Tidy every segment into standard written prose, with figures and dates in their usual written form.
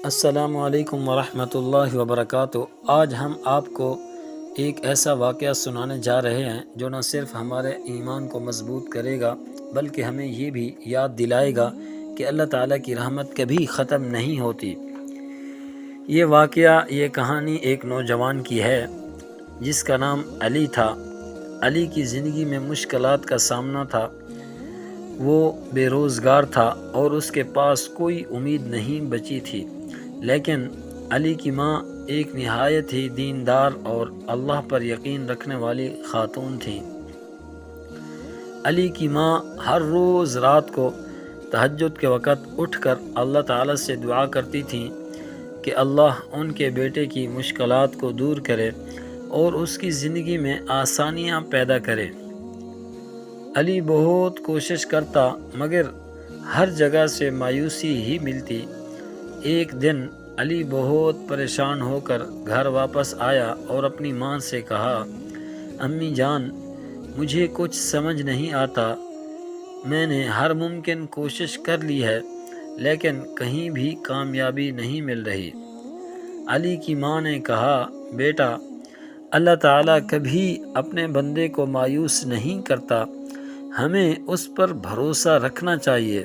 السلام علیکم ورحمۃ اللہ وبرکاتہ۔ آج ہم آپ کو ایک ایسا واقعہ سنانے جا رہے ہیں جو نہ صرف ہمارے ایمان کو مضبوط کرے گا بلکہ ہمیں یہ بھی یاد دلائے گا کہ اللہ تعالیٰ کی رحمت کبھی ختم نہیں ہوتی۔ یہ کہانی ایک نوجوان کی ہے جس کا نام علی تھا۔ علی کی زندگی میں مشکلات کا سامنا تھا۔ وہ بے روزگار تھا اور اس کے پاس کوئی امید نہیں بچی تھی، لیکن علی کی ماں ایک نہایت ہی دیندار اور اللہ پر یقین رکھنے والی خاتون تھیں۔ علی کی ماں ہر روز رات کو تہجد کے وقت اٹھ کر اللہ تعالیٰ سے دعا کرتی تھیں کہ اللہ ان کے بیٹے کی مشکلات کو دور کرے اور اس کی زندگی میں آسانیاں پیدا کرے۔ علی بہت کوشش کرتا مگر ہر جگہ سے مایوسی ہی ملتی۔ ایک دن علی بہت پریشان ہو کر گھر واپس آیا اور اپنی ماں سے کہا، امی جان، مجھے کچھ سمجھ نہیں آتا۔ میں نے ہر ممکن کوشش کر لی ہے لیکن کہیں بھی کامیابی نہیں مل رہی۔ علی کی ماں نے کہا، بیٹا، اللہ تعالیٰ کبھی اپنے بندے کو مایوس نہیں کرتا، ہمیں اس پر بھروسہ رکھنا چاہیے،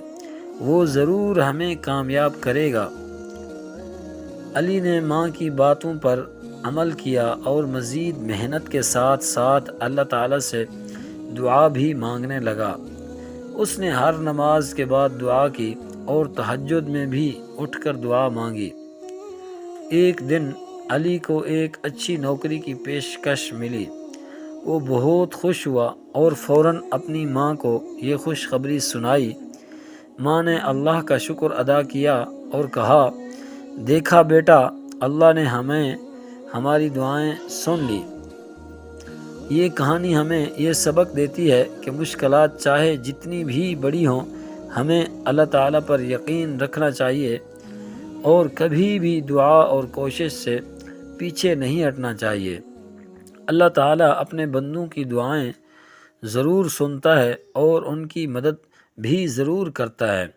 وہ ضرور ہمیں کامیاب کرے گا۔ علی نے ماں کی باتوں پر عمل کیا اور مزید محنت کے ساتھ ساتھ اللہ تعالیٰ سے دعا بھی مانگنے لگا۔ اس نے ہر نماز کے بعد دعا کی اور تہجد میں بھی اٹھ کر دعا مانگی۔ ایک دن علی کو ایک اچھی نوکری کی پیشکش ملی۔ وہ بہت خوش ہوا اور فوراً اپنی ماں کو یہ خوشخبری سنائی۔ ماں نے اللہ کا شکر ادا کیا اور کہا، دیکھا بیٹا، اللہ نے ہماری دعائیں سن لی۔ یہ کہانی ہمیں یہ سبق دیتی ہے کہ مشکلات چاہے جتنی بھی بڑی ہوں، ہمیں اللہ تعالیٰ پر یقین رکھنا چاہیے اور کبھی بھی دعا اور کوشش سے پیچھے نہیں ہٹنا چاہیے۔ اللہ تعالیٰ اپنے بندوں کی دعائیں ضرور سنتا ہے اور ان کی مدد بھی ضرور کرتا ہے۔